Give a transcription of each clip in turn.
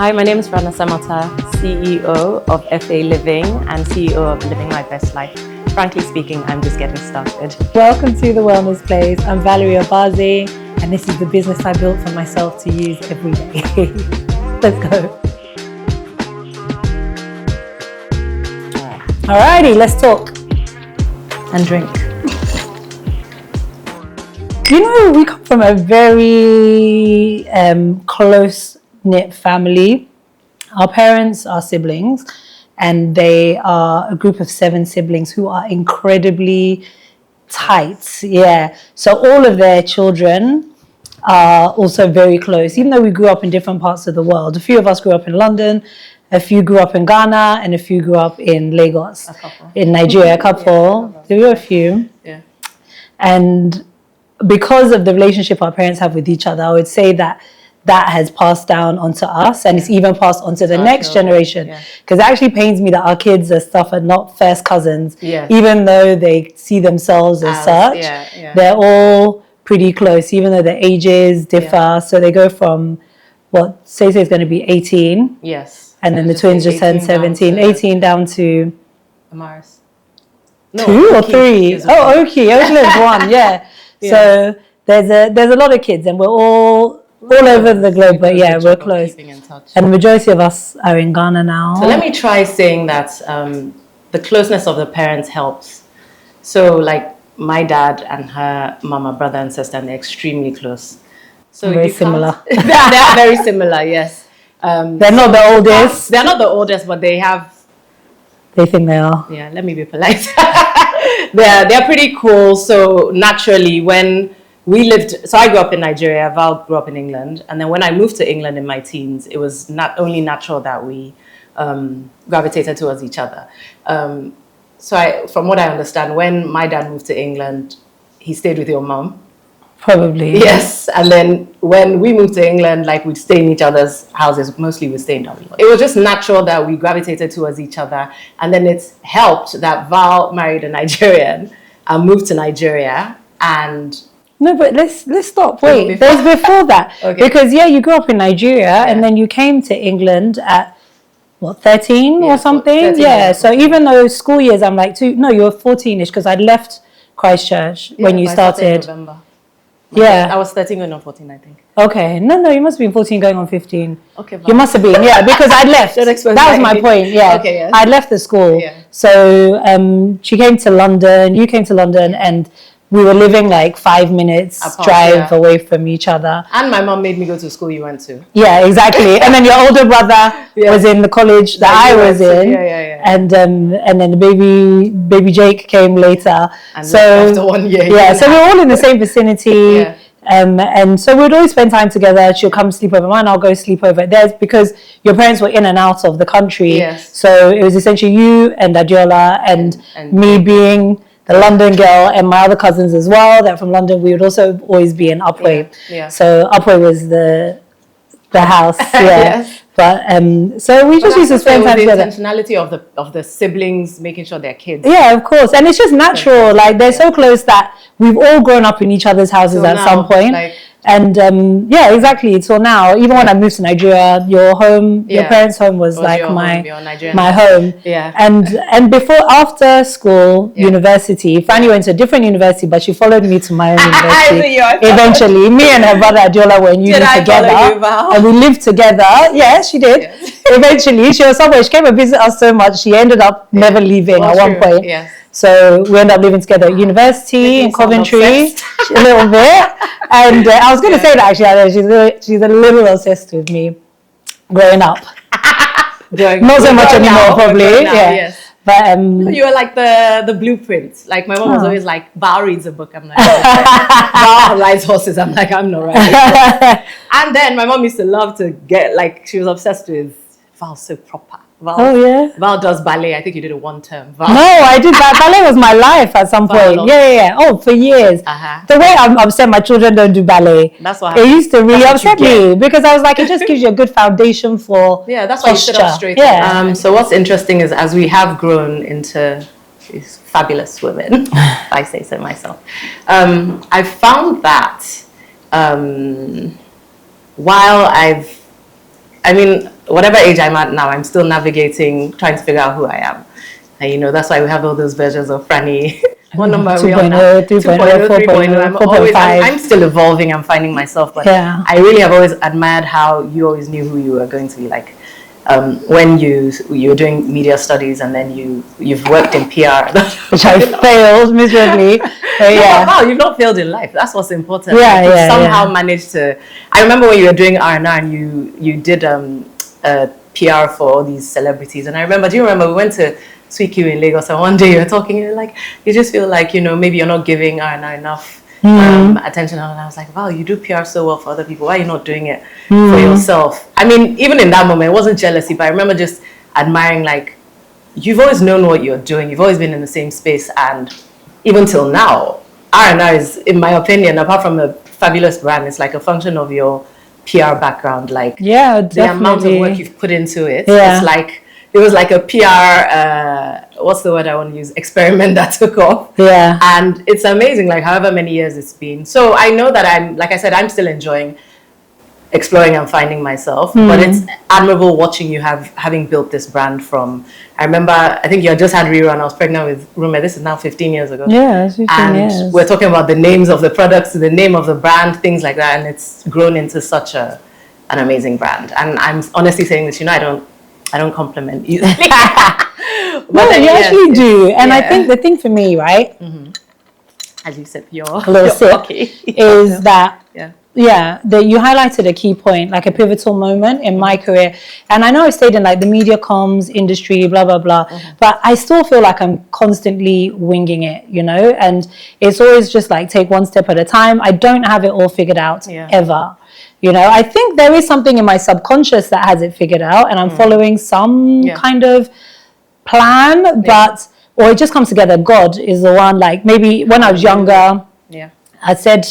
Hi, my name is Rana Samata, CEO of FA Living and CEO of Living My Best Life. Frankly speaking, I'm just getting started. Welcome to The Wellness Place. I'm Valerie and this is the business I built for myself to use every day. Let's go. Alrighty, let's talk and drink. You know, we come from a very close-knit family. Our parents are siblings, and they are a group of 7 siblings who are incredibly tight. Yeah. So all of their children are also very close, even though we grew up in different parts of the world. A few of us grew up in London, a few grew up in Ghana, and a few grew up in Lagos. A couple. In Nigeria, a couple. Yeah, there were a few. Yeah. And because of the relationship our parents have with each other, I would say that has passed down onto us, and it's even passed onto the next generation. Because it actually pains me that our kids and stuff are not first cousins, even though they see themselves as such. They're all pretty close, even though the ages differ. So they go from what Say is going to be 18. Yes. And then the twins just turned 17. 18 down to Amaris. 2 or 3? Oh, okay. Only lives 1. Yeah. So there's a lot of kids, and we're all over the globe, but yeah, we're close. And the majority of us are in Ghana now. So let me try saying that the closeness of the parents helps. So like my dad and her mama, brother and sister, and they're extremely close. So very similar. they are very similar, yes. They're not the oldest. They're not the oldest, but they have. They think they are. Yeah, let me be polite. They're pretty cool. So naturally, when we lived, so I grew up in Nigeria, Val grew up in England, and then when I moved to England in my teens, it was not only natural that we gravitated towards each other. So from what I understand, when my dad moved to England, he stayed with your mom. Probably. Yes, and then when we moved to England, like we'd stay in each other's houses, mostly we'd stay in Dublin. It was just natural that we gravitated towards each other, and then it's helped that Val married a Nigerian and moved to Nigeria. And no, but let's stop. Wait, there's before that. Because you grew up in Nigeria and then you came to England at what, 13 or something? 13, so even though school years, I'm like, you were 14ish, because I'd left Christchurch when you started. In November. I was 13 going on 14, I think. Okay, no, you must have been 14 going on 15. Okay, you must have been, because I'd left. That was my point. Okay, yes. I'd left the school. So she came to London, you came to London, and we were living like 5 minutes drive away from each other. And my mom made me go to school you went to. Yeah, exactly. And then your older brother was in the college that I was in. And then the baby Jake came later. And so after 1 year. So we were all in the same vicinity. And so we'd always spend time together. She'll come sleep over mine, I'll go sleep over theirs, because your parents were in and out of the country. So it was essentially you and Adiola and me being the London girl, and my other cousins as well that from London. We would also always be in Upway. So Upway was the house. But so we just used to spend time together. The intentionality of the siblings making sure they're kids. Yeah, of course. And it's just natural. Like they're so close that we've all grown up in each other's houses at some point. And exactly. So now, even when I moved to Nigeria, your parents' home was like my home. And after school, university, Franny went to a different university, but she followed me to my own university. Eventually, me and her brother Adiola were in uni together, and we lived together. Yes, she did. Eventually, she was somewhere. She came and visited us so much, she ended up never leaving at one point. So we ended up living together at university in Coventry, a little bit. And I was going to say that actually, she's a little obsessed with me growing up. Not so much anymore, probably. But you were like the blueprint. Like my mom was always like, Val reads a book. I'm like, Val rides horses. I'm like, I'm not right. And then my mom used to love to she was obsessed with Val's so proper. Val does ballet. I think you did it 1 term. No, I did that. Ballet was my life at some point. Oh, for years. The way I'm upset my children don't do ballet. That's what it used to really upset me, because I was like, it just gives you a good foundation for that's why you sit up straight. So what's interesting is, as we have grown into these fabulous women, if I say so myself, I found that while whatever age I'm at now, I'm still navigating, trying to figure out who I am. And, you know, that's why we have all those versions of Franny. What number are we on now? 2.0, 3.0, I'm still evolving. I'm finding myself. But I really have always admired how you always knew who you were going to be. Like, when you're doing media studies and then you've worked in PR, which I failed miserably. Wow, you've not failed in life. That's what's important. You somehow managed to. I remember when you were doing R&R and you did PR for all these celebrities, and I remember. Do you remember we went to Sweet Q in Lagos, and one day you're talking, you're like, you just feel like, you know, maybe you're not giving R&R enough attention, and I was like, wow, you do PR so well for other people, why are you not doing it for yourself? I mean, even in that moment, it wasn't jealousy, but I remember just admiring, like, you've always known what you're doing, you've always been in the same space, and even till now, R&R is, in my opinion, apart from a fabulous brand, it's like a function of your PR background, like the amount of work you've put into it. It's like, it was like a PR, what's the word I want to use, experiment that took off. And it's amazing, like however many years it's been. So I know that I'm still enjoying exploring and finding myself, but it's admirable watching you having built this brand from, I remember, I think you just had rerun, I was pregnant with Rume, this is now 15 years ago. Yeah, it's 15 years. We're talking about the names of the products, the name of the brand, things like that, and it's grown into such an amazing brand. And I'm honestly saying this, you know, I don't compliment you. But you actually do. And I think the thing for me, right? As you said, is that that you highlighted a key point, like a pivotal moment in my career. And I know I stayed in like the media comms industry, blah, blah, blah. But I still feel like I'm constantly winging it, you know? And it's always just like take one step at a time. I don't have it all figured out ever. You know, I think there is something in my subconscious that has it figured out, and I'm following some kind of plan, or it just comes together. God is the one, like maybe when I was younger, I said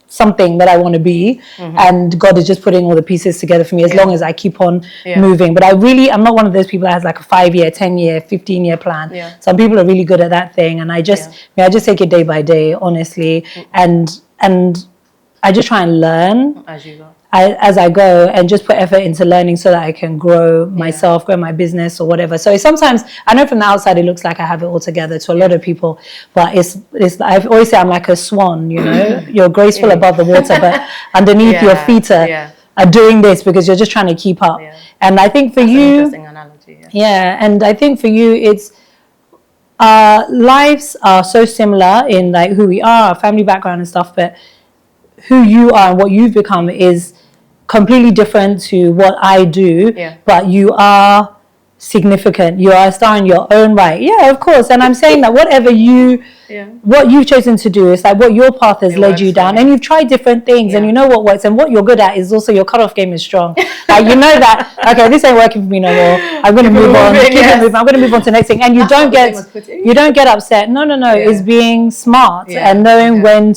something that I want to be, and God is just putting all the pieces together for me as long as I keep on moving. But I'm not one of those people that has like a 5-year, 10-year, 15-year plan. Some people are really good at that thing, and I just take it day by day, honestly, and I just try and learn as I go, and just put effort into learning so that I can grow myself, grow my business or whatever. So sometimes I know from the outside it looks like I have it all together to a lot of people, but it's I always say I'm like a swan, you know, you're graceful above the water, but underneath your feet are doing this because you're just trying to keep up. And I think for you, an interesting analogy. And I think for you it's our lives are so similar in like who we are, our family background and stuff, but who you are and what you've become is completely different to what I do, but you are significant. You are a star in your own right. Yeah, of course. And I'm saying that whatever what you've chosen to do is like what your path has led you down, and you've tried different things, and you know what works, and what you're good at is also your cutoff game is strong. Like you know that okay, this ain't working for me no more. I'm going to move on. I'm going to move on to the next thing, and you don't get upset. No. It's being smart and knowing when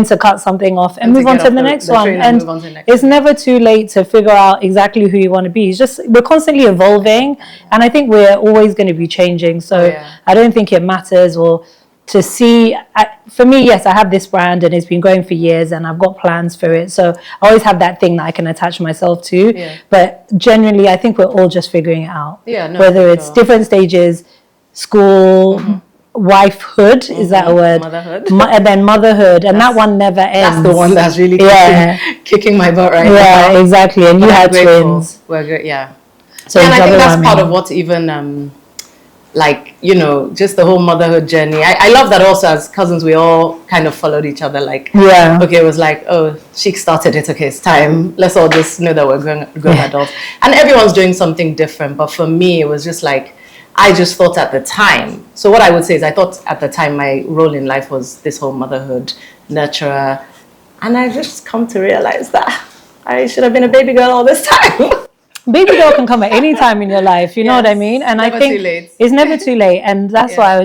to cut something off and move on to the next one. And it's never too late to figure out exactly who you want to be. It's just we're constantly evolving, and I think we're always going to be changing. So I don't think it matters or to see. For me, yes, I have this brand and it's been going for years, and I've got plans for it. So I always have that thing that I can attach myself to. But generally, I think we're all just figuring it out. Whether it's different stages, school. Wifehood, is that a word? Motherhood. And then motherhood, and that one never ends. That's the one that's really kicking my butt right now. Yeah, exactly. And you had twins. We're good, So and I think that's part of what even, like, you know, just the whole motherhood journey. I love that also as cousins, we all kind of followed each other. Like, okay, it was like, oh, she started it. Okay, it's time. Let's all just know that we're grown adults. And everyone's doing something different. But for me, it was just like, I just thought at the time. So what I would say is I thought at the time my role in life was this whole motherhood, nurturer. And I've just come to realize that I should have been a baby girl all this time. Baby girl can come at any time in your life, you know what I mean? And I think it's never too late. And that's why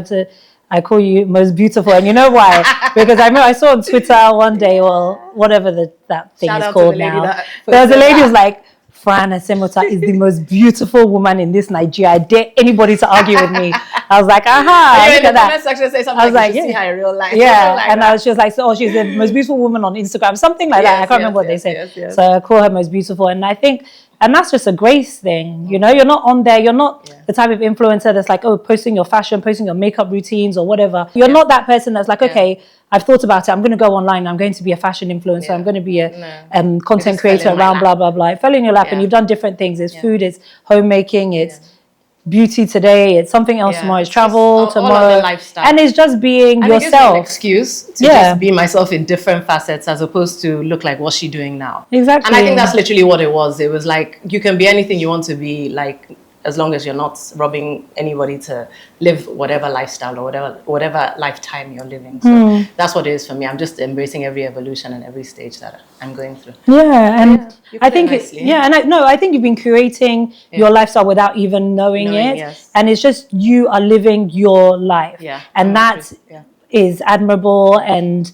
I call you most beautiful. And you know why? Because I remember I saw on Twitter one day, or whatever that thing is called now. There was a lady who's like, Fran Asemota is the most beautiful woman in this Nigeria. I dare anybody to argue with me. I was like, aha, look at that. Say something I was like, see her in real life. And I was just like, so she's the most beautiful woman on Instagram, something like that. I can't remember what they said. So I call her most beautiful. And I think And that's just a grace thing, you know. You're not on there. You're not the type of influencer that's like, oh, posting your fashion, posting your makeup routines or whatever. You're not that person that's like, okay, I've thought about it. I'm going to go online. I'm going to be a fashion influencer. I'm going to be a content creator around blah, blah, blah. It fell in your lap and you've done different things. It's food, it's homemaking, it's beauty today, it's something else tomorrow, it's travel tomorrow. Lifestyle. And it's just being yourself. It gives me an excuse to just be myself in different facets as opposed to look like what's she doing now. Exactly. And I think that's literally what it was. It was like, you can be anything you want to be, like, as long as you're not robbing anybody to live whatever lifestyle or whatever lifetime you're living. So that's what it is for me. I'm just embracing every evolution and every stage that I'm going through. Yeah, and I think I think you've been creating your lifestyle without even knowing it. Yes. And it's just you are living your life. Yeah. And that is admirable and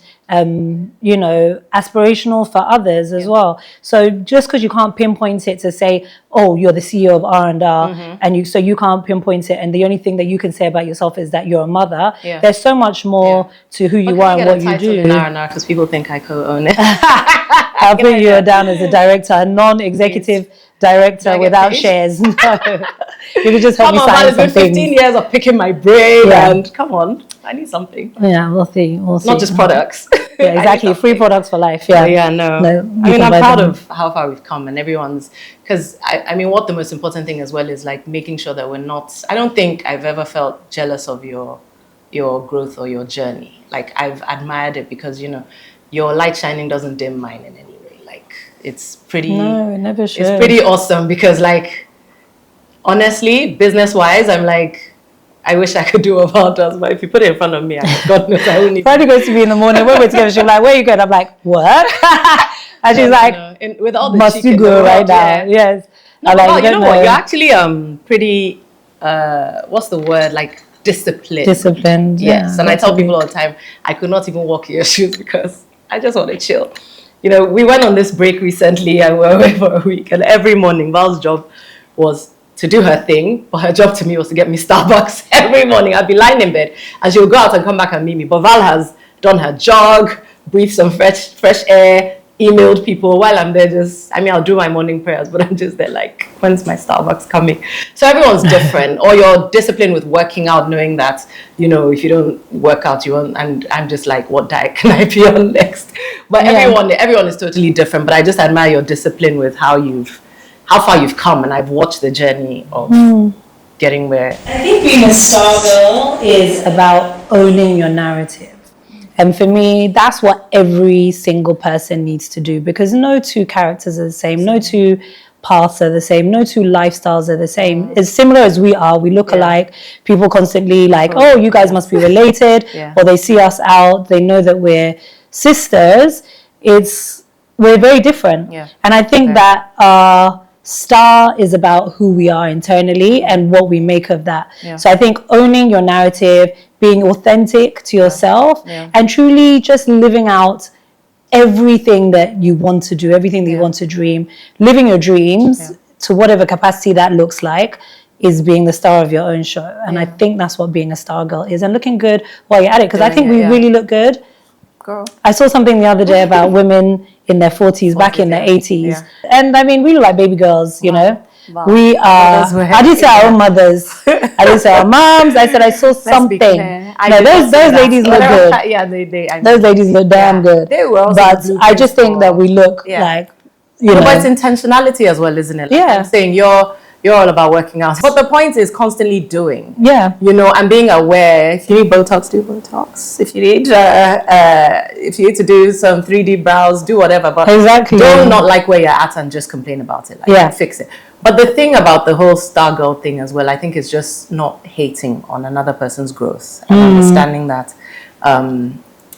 you know, aspirational for others as well. So just because you can't pinpoint it to say, oh, you're the CEO of R&R and you can't pinpoint it, and the only thing that you can say about yourself is that you're a mother. There's so much more to who you are and what you do. R&R because people think I co-own it. I'll put you down as a director, a non-executive director without shares. No. You can just help me sign some things. 15 years of picking my brain and come on, I need something. Yeah, we'll see. Not just products. Yeah, exactly. Free products for life. Yeah. No. I mean, I'm proud of how far we've come, and everyone's, because I mean, what the most important thing as well is like making sure that we're not, I don't think I've ever felt jealous of your growth or your journey. Like, I've admired it because, you know, your light shining doesn't dim mine in any way. Like, it's pretty, no, it never should. It's pretty awesome because, like, honestly, business-wise, I'm like, I wish I could do about us, but if you put it in front of me, God knows I wouldn't. Friday goes to me in the morning, when we're together, she's like, where are you going? I'm like, what? And she's like, with all the must you go right now? Yes. No, like, you know what? You're actually pretty, what's the word? Like, disciplined. Disciplined, yes. And I tell people all the time, I could not even walk in your shoes because I just want to chill. You know, we went on this break recently and we were away for a week, and every morning Val's job was to do her thing, but her job to me was to get me Starbucks every morning. I'd be lying in bed and she would go out and come back and meet me. But Val has done her jog, breathed some fresh air, emailed people while I'm there. I'll do my morning prayers, but I'm just there like, when's my Starbucks coming? So everyone's different. Or you're disciplined with working out, knowing that, you know, if you don't work out, you won't. And I'm just like, what diet can I be on next? But everyone is totally different. But I just admire your discipline with how far you've come, and I've watched the journey of getting where. I think being a star girl is about owning your narrative. And for me, that's what every single person needs to do, because no two characters are the same, no two paths are the same, no two lifestyles are the same. As similar as we are, we look alike. People constantly like, oh, you guys must be related, or they see us out, they know that we're sisters. We're very different. And I think that star is about who we are internally and what we make of that. So I think owning your narrative, being authentic to yourself, and truly just living out everything that you want to do, everything that you want to dream, living your dreams to whatever capacity that looks like, is being the star of your own show. And I think that's what being a star girl is, and looking good while you're at it, because I think we really look good. Girl. I saw something the other day about women in their 40s, back in their 80s. And I mean, we look like baby girls, you know. Wow. We are, I didn't say our own mothers. I didn't say our moms. I said I saw something. No, those ladies look good. Those ladies look damn good. They were also, but I just think that we look like, you know. But it's intentionality as well, isn't it? Like I'm saying you're all about working out. But the point is constantly doing. You know, and being aware. If you need Botox, do Botox. If you need to do some 3D brows, do whatever. But don't not like where you're at and just complain about it. Like, fix it. But the thing about the whole star girl thing as well, I think, is just not hating on another person's growth and understanding that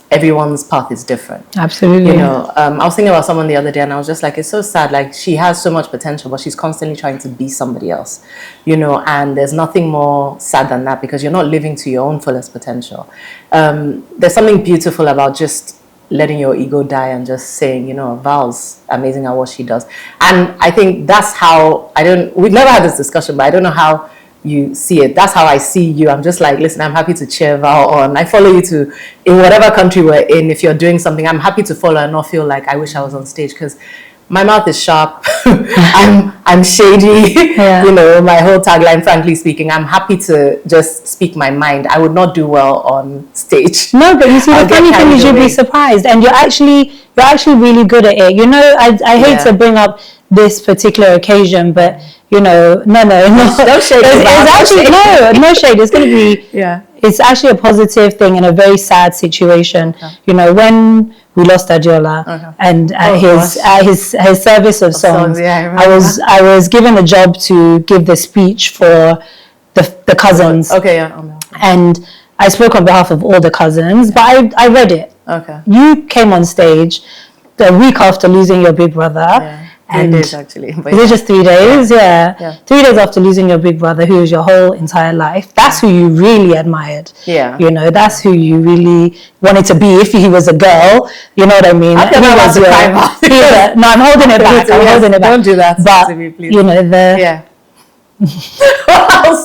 everyone's path is different. Absolutely. You know, I was thinking about someone the other day and I was just like, it's so sad. Like, she has so much potential, but she's constantly trying to be somebody else, you know, and there's nothing more sad than that, because you're not living to your own fullest potential. There's something beautiful about just letting your ego die and just saying, you know, Val's amazing at what she does. And I think that's how, we've never had this discussion, but I don't know how you see it. That's how I see you. I'm just like, listen, I'm happy to cheer Val on. I follow you in whatever country we're in. If you're doing something, I'm happy to follow and not feel like I wish I was on stage, because my mouth is sharp. I'm shady. Yeah. You know, my whole tagline, frankly speaking, I'm happy to just speak my mind. I would not do well on stage. No, but you see, the funny thing is, you'll be surprised, and you're actually really good at it. You know, I hate to bring up this particular occasion, but you know, no shade. It's actually no shade. It's going to be It's actually a positive thing in a very sad situation. You know, when we lost Adiola, and at his service of songs, I was given a job to give the speech for the cousins. And I spoke on behalf of all the cousins, but I read it. You came on stage the week after losing your big brother. 3 days actually. Is it just 3 days? Yeah. 3 days after losing your big brother, who was your whole entire life. That's who you really admired. You know, that's who you really wanted to be if he was a girl. You know what I mean? I'm holding it back. Don't do that. But, you know,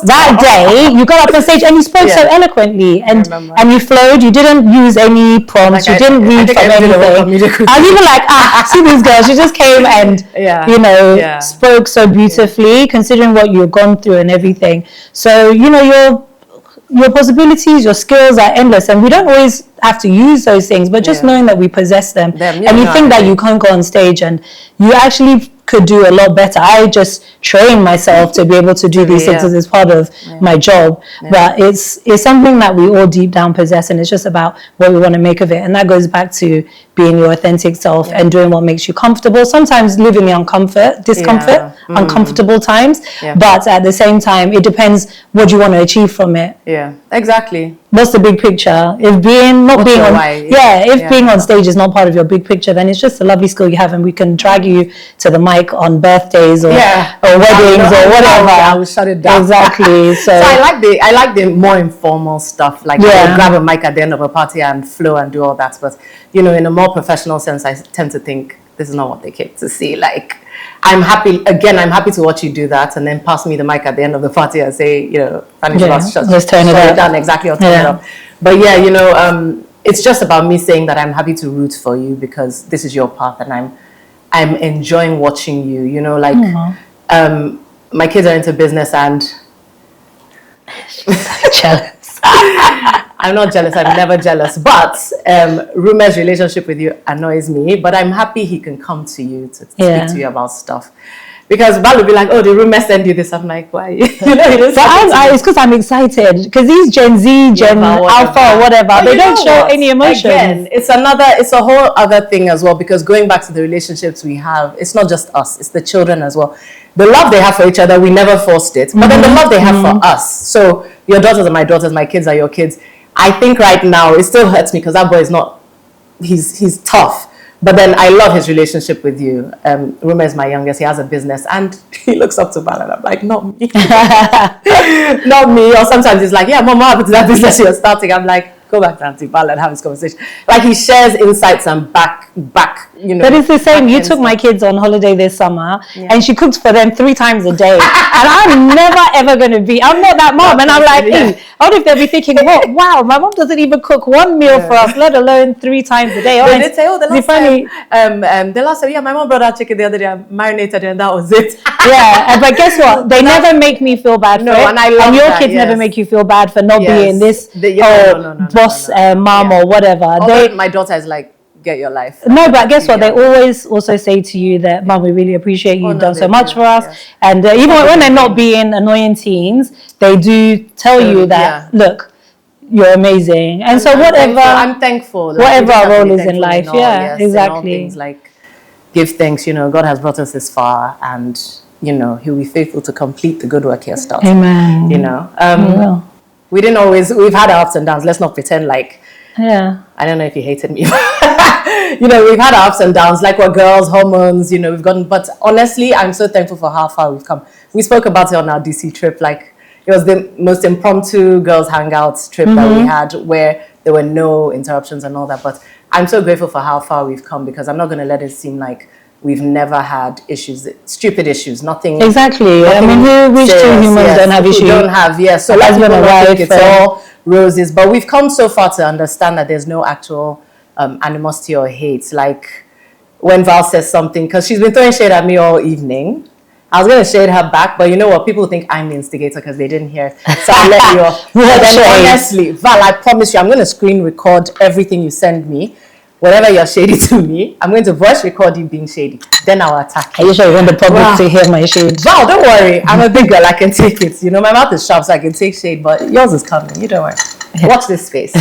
that day you got up on stage and you spoke so eloquently, and you flowed. You didn't use any prompts. You didn't read from anything. I was even like, see these girls. She just came and you know spoke so beautifully, considering what you've gone through and everything. So you know your possibilities, your skills are endless, and we don't always have to use those things, but just knowing that we possess them and you think that you can't go on stage, and you actually could do a lot better. I just train myself to be able to do these things as part of my job, but it's something that we all deep down possess, and it's just about what we want to make of it. And that goes back to being your authentic self and doing what makes you comfortable, sometimes living in discomfort, uncomfortable times, but at the same time it depends what you want to achieve from it. Exactly. What's the big picture? If being on stage is not part of your big picture, then it's just a lovely skill you have, and we can drag you to the mic on birthdays or weddings or whatever. I will shut it down. Exactly. So I like the more informal stuff, like grab a mic at the end of a party and flow and do all that. But you know, in a more professional sense, I tend to think this is not what they came to see. Like, I'm happy to watch you do that, and then pass me the mic at the end of the party and say, you know, let's turn it up. Down, exactly, or turn it up. But yeah, you know, it's just about me saying that I'm happy to root for you because this is your path, and I'm enjoying watching you. You know, like my kids are into business, and she's so jealous. I'm not jealous. I'm never jealous. But Rume's relationship with you annoys me. But I'm happy he can come to you to speak to you about stuff. Because Val will be like, oh, did Rume send you this? I'm like, why? You know, it's because I'm excited. Because these Gen Z, Alpha or whatever, they don't show any emotions. Again, it's a whole other thing as well. Because going back to the relationships we have, it's not just us. It's the children as well. The love they have for each other, we never forced it. But then the love they have for us. So your daughters are my daughters, my kids are your kids. I think right now it still hurts me because that boy is not, he's tough. But then I love his relationship with you. Rume is my youngest. He has a business and he looks up to Val, and I'm like, not me. Not me. Or sometimes he's like, yeah, Mom, what happened to that business you're starting? I'm like, go back to Auntie Val and have this conversation. Like, he shares insights and back, you know. But it's the same. You took my kids on holiday this summer and she cooked for them 3 times a day. And I'm never ever going to be, I'm not that mom. And I'm like, hey, I wonder if they'll be thinking, what? Wow, my mom doesn't even cook one meal for us, let alone 3 times a day. They did say, the last time, my mom brought out chicken the other day, I marinated it, and that was it. But guess what? They never make me feel bad for it. And I love and your that, kids never make you feel bad for not being this boss mom or whatever. My daughter is like, get your life. No, but guess what? They always also say to you that, Mom, we really appreciate you. You've done so much for us. Yes. And even when they're not being annoying teens, they do tell you that, look, you're amazing. And so whatever. I'm thankful. Whatever our role is in life. Exactly. Things like give thanks. You know, God has brought us this far, and you know, He'll be faithful to complete the good work He has started. Amen. You know, we've had our ups and downs. Let's not pretend like. I don't know if you hated me. You know, we've had our ups and downs, like we're girls, hormones, you know, we've gotten, but honestly, I'm so thankful for how far we've come. We spoke about it on our DC trip, like it was the most impromptu girls hangouts trip that we had, where there were no interruptions and all that. But I'm so grateful for how far we've come, because I'm not going to let it seem like we've never had issues, stupid issues, nothing. Exactly. I mean, which two humans don't have issues? Don't have, so husband and wife, it's all roses. But we've come so far to understand that there's no actual animosity or hate. Like, when Val says something, because she's been throwing shade at me all evening. I was going to shade her back, but you know what? People think I'm the instigator because they didn't hear. So I'll let you off. But then honestly, Val, I promise you, I'm going to screen record everything you send me. Whenever you're shady to me, I'm going to voice record you being shady. Then I'll attack you. Are you sure you want the public to hear my shade? Val, don't worry. I'm a big girl. I can take it. You know, my mouth is sharp, so I can take shade. But yours is coming. You don't worry. Watch this space.